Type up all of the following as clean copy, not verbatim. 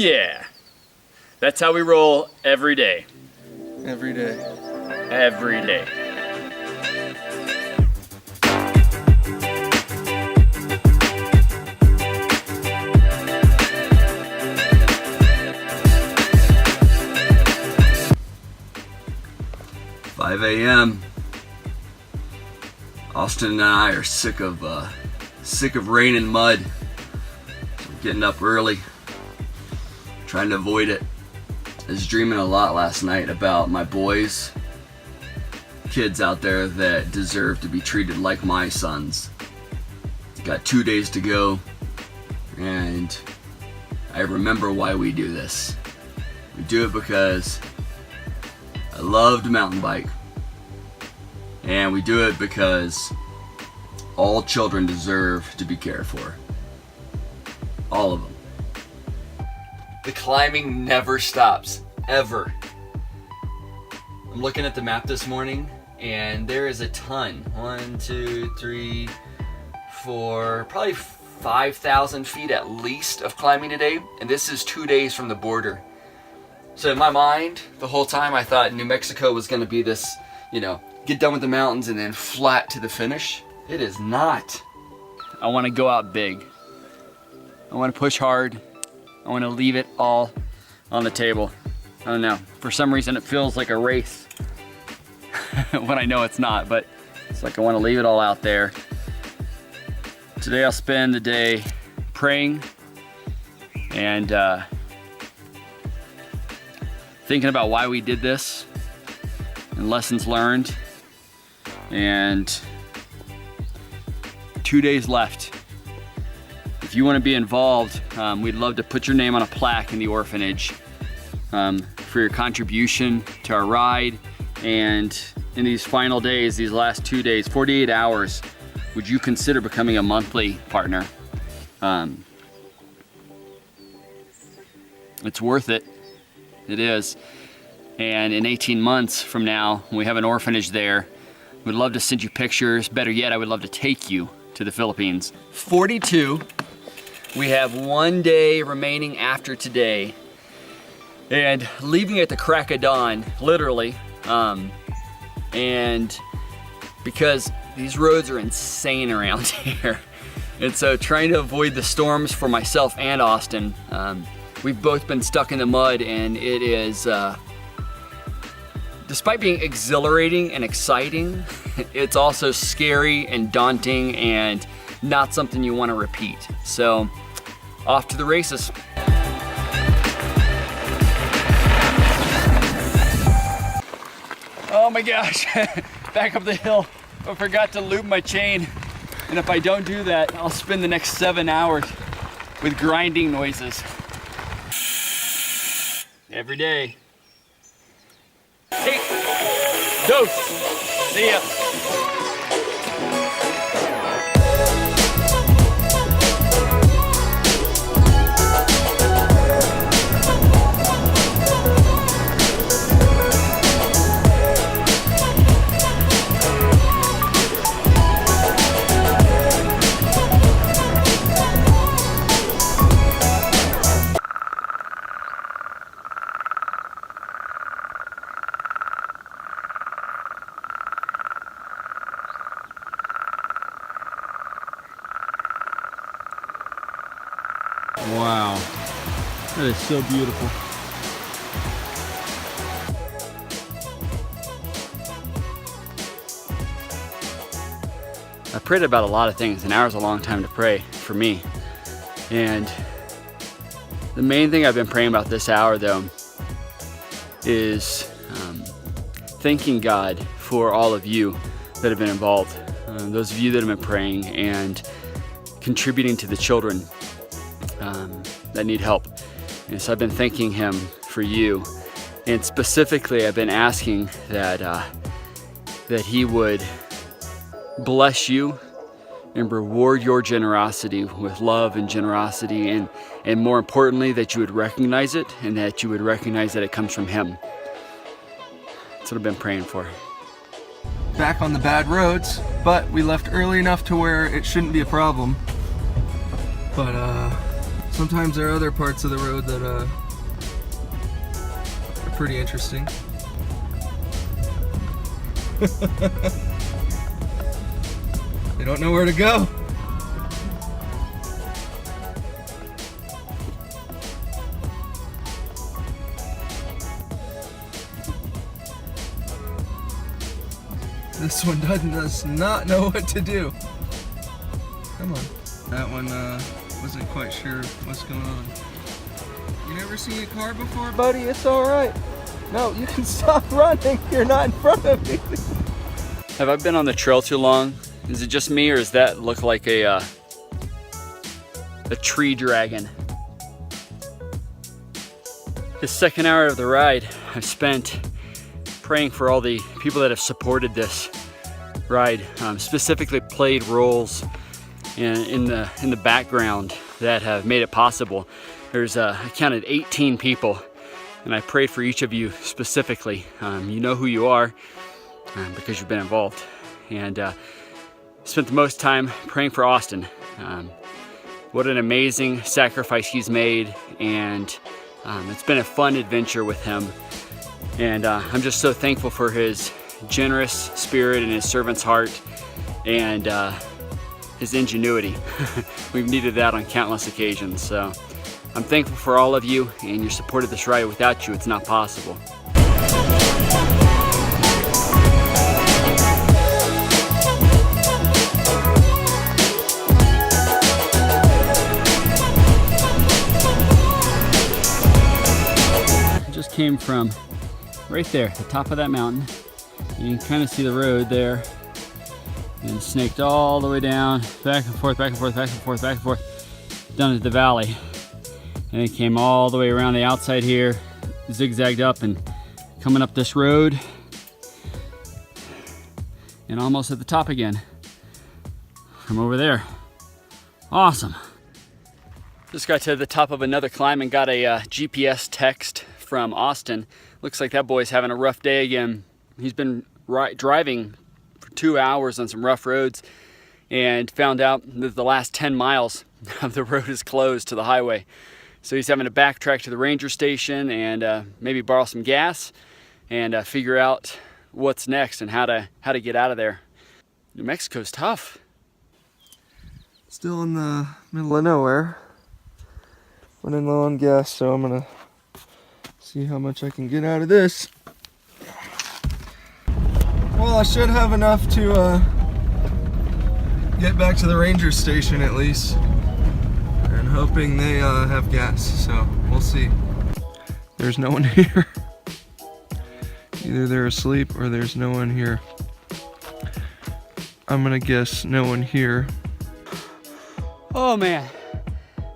yeah. That's how we roll every day. Every day. Every day. "5 a.m. Austin and I are sick of rain and mud. So we're getting up early, trying to avoid it. I was dreaming a lot last night about my boys, kids out there that deserve to be treated like my sons. Got 2 days to go, and I remember why we do this. We do it because I love to mountain bike, and we do it because all children deserve to be cared for. All of them. The climbing never stops, ever. I'm looking at the map this morning, and there is a ton. 1, 2, 3, 4, probably 5,000 feet at least of climbing today, and this is 2 days from the border. So in my mind, the whole time I thought New Mexico was gonna be this, get done with the mountains and then flat to the finish. It is not. I want to go out big. I want to push hard. I want to leave it all on the table. I don't know. For some reason, it feels like a race when I know it's not, but it's like I want to leave it all out there. Today, I'll spend the day praying and thinking about why we did this and lessons learned. And 2 days left. If you want to be involved, we'd love to put your name on a plaque in the orphanage for your contribution to our ride. And in these final days, these last 2 days, 48 hours, would you consider becoming a monthly partner? It's worth it. It is. And in 18 months from now, when we have an orphanage there, we'd love to send you pictures. Better yet, I would love to take you to the Philippines. 42. We have 1 day remaining after today. And leaving at the crack of dawn, literally. And because these roads are insane around here. And so trying to avoid the storms for myself and Austin, we've both been stuck in the mud, and it is, despite being exhilarating and exciting, it's also scary and daunting and not something you want to repeat. So, off to the races. Oh my gosh, back up the hill. I forgot to loop my chain. And if I don't do that, I'll spend the next 7 hours with grinding noises. Every day. Hey, dose. See ya. Wow, that is so beautiful. I prayed about a lot of things. An hour is a long time to pray for me. And the main thing I've been praying about this hour, though, is thanking God for all of you that have been involved. Those of you that have been praying and contributing to the children that need help. And so I've been thanking Him for you. And specifically, I've been asking that He would bless you and reward your generosity with love and generosity, and more importantly, that you would recognize it, and that you would recognize that it comes from Him. That's what I've been praying for. Back on the bad roads, but we left early enough to where it shouldn't be a problem. But Sometimes there are other parts of the road that are pretty interesting. They don't know where to go. This one does not know what to do. Come on. That one wasn't quite sure what's going on. You never seen a car before, buddy? It's all right. No, you can stop running. You're not in front of me. Have I been on the trail too long? Is it just me, or does that look like a tree dragon? The second hour of the ride I've spent praying for all the people that have supported this ride, specifically played roles in the background that have made it possible. There's I counted 18 people, and I prayed for each of you specifically. You know who you are because you've been involved, and spent the most time praying for Austin. What an amazing sacrifice he's made, and it's been a fun adventure with him. And I'm just so thankful for his generous spirit and his servant's heart, and his ingenuity. We've needed that on countless occasions. So I'm thankful for all of you and your support of this ride. Without you, it's not possible. I just came from right there, the top of that mountain. You can kind of see the road there, and snaked all the way down, back and forth, back and forth, back and forth, back and forth, down to the valley. And it came all the way around the outside here, zigzagged up and coming up this road, and almost at the top again from over there. Awesome. Just got to the top of another climb and got a GPS text from Austin. Looks like that boy's having a rough day again. He's been driving for 2 hours on some rough roads and found out that the last 10 miles of the road is closed to the highway. So he's having to backtrack to the ranger station and maybe borrow some gas and figure out what's next and how to get out of there. New Mexico's tough. Still in the middle of nowhere. Running low on gas, so I'm gonna see how much I can get out of this. Well, I should have enough to get back to the ranger station at least. And hoping they have gas, so we'll see. There's no one here. Either they're asleep or there's no one here. I'm gonna guess no one here. Oh man,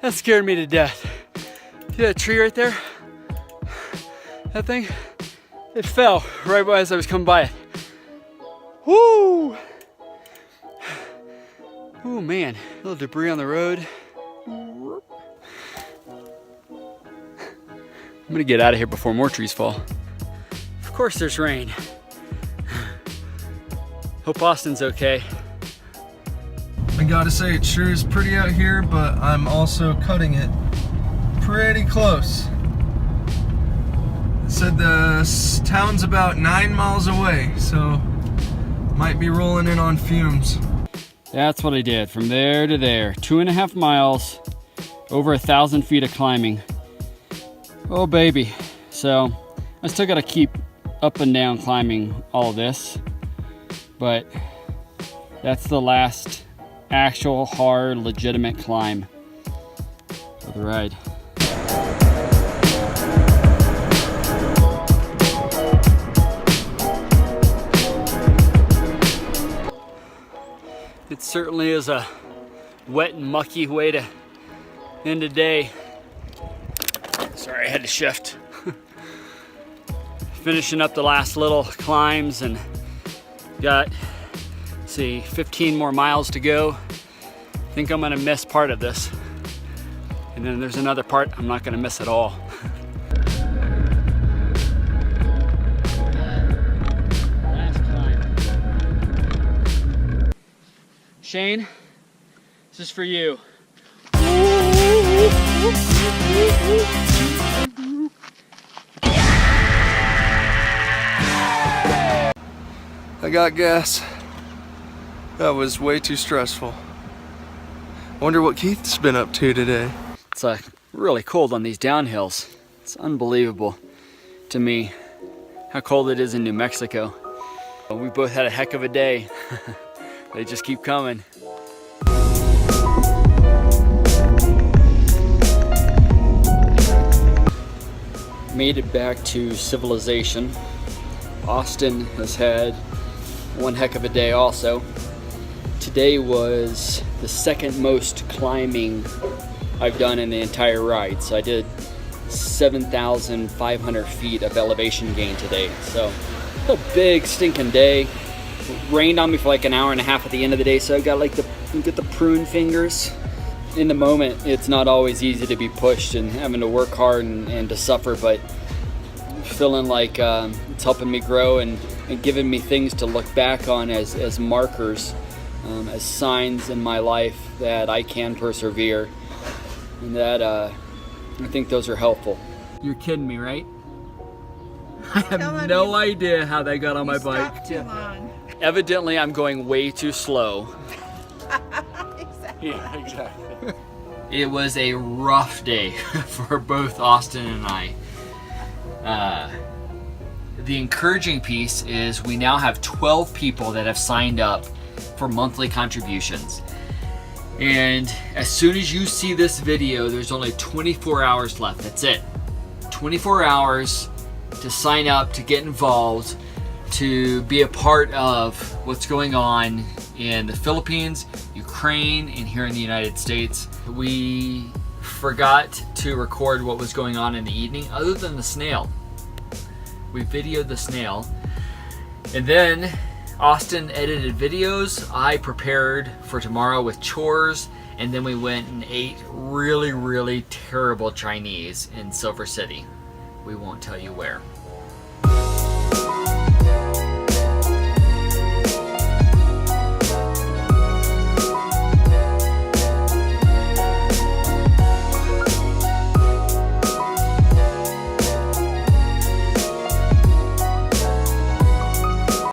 that scared me to death. See that tree right there? That thing, it fell right as I was coming by it. Woo! Oh man, a little debris on the road. I'm gonna get out of here before more trees fall. Of course there's rain. Hope Austin's okay. I gotta say, it sure is pretty out here, but I'm also cutting it pretty close. It said the town's about 9 miles away, so might be rolling in on fumes. That's what I did, from there to there. 2.5 miles, over 1,000 feet of climbing. Oh baby. So I still gotta keep up and down climbing all of this, but that's the last actual hard, legitimate climb of the ride. It certainly is a wet and mucky way to end a day. Sorry, I had to shift. Finishing up the last little climbs and got, let's see, 15 more miles to go. I think I'm gonna miss part of this. And then there's another part I'm not gonna miss at all. Last climb. Shane, this is for you. Ooh. I got gas. That was way too stressful. Wonder what Keith's been up to today. It's really cold on these downhills. It's unbelievable to me how cold it is in New Mexico. We both had a heck of a day. They just keep coming. Made it back to civilization. Austin has had one heck of a day also. Today was the second most climbing I've done in the entire ride. So I did 7,500 feet of elevation gain today. So a big stinking day. It rained on me for like an hour and a half at the end of the day, so I got like you get the prune fingers. In the moment, it's not always easy to be pushed and having to work hard and to suffer, but feeling like it's helping me grow and giving me things to look back on as markers, as signs in my life that I can persevere, and that I think those are helpful. You're kidding me, right? I have no idea how they got on my bike. Stopped too long. Evidently, I'm going way too slow. Exactly. Yeah, exactly. It was a rough day for both Austin and I. The encouraging piece is we now have 12 people that have signed up for monthly contributions. And as soon as you see this video, there's only 24 hours left. That's it. 24 hours to sign up, to get involved, to be a part of what's going on in the Philippines, Ukraine, and here in the United States. We forgot to record what was going on in the evening other than the snail. We videoed the snail, and then Austin edited videos. I prepared for tomorrow with chores, and then we went and ate really, really terrible Chinese in Silver City. We won't tell you where.